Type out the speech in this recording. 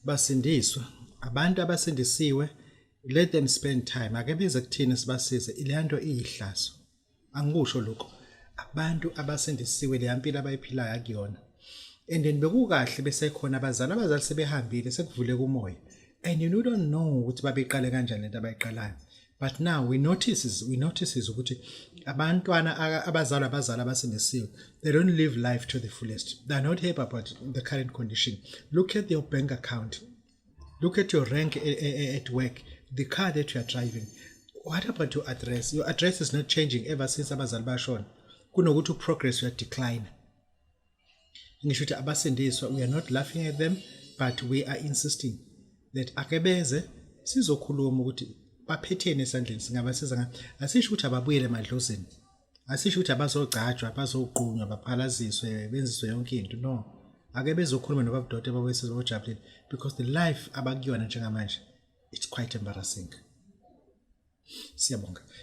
basindiswa. Abantu abasindisiwe, let them spend time. Ake beze kuthina sibasize. Ileyanto iyihlazo. Angikusho lokho. Abantu abasindisiwe le yampilo abayiphilayo akuyona. And then bekukahle bese khona abazali sebehambile sekuvule kumoya. And you don't know ukuthi babeqale kanjani lento abayiqalayo. But now we notices ukuthi abantwana abazali abasindisiwe, they don't live life to the fullest. They're not happy about the current condition. Look at your bank account. Look at your rank at work, the car that you are driving. What about your address? Your address is not changing ever since abazali bashona. Kunokuthi progress you decline. Ngisho ukuthi abasindiswa, we are not laughing at them, but we are insisting that akebeze sizokhuluma ukuthi baphethene esandleni singabasiza ngani. Asisho ukuthi ababuyele emadlozini. Asisho ukuthi abazogcatshwa, bazoqunywa, baphalaziswe, benziswe yonke into. No. Ake bezokhuluma noBabu Dokotela bawesizojabulile because the life abakuyona njengamanje, it's quite embarrassing. Siyabonga.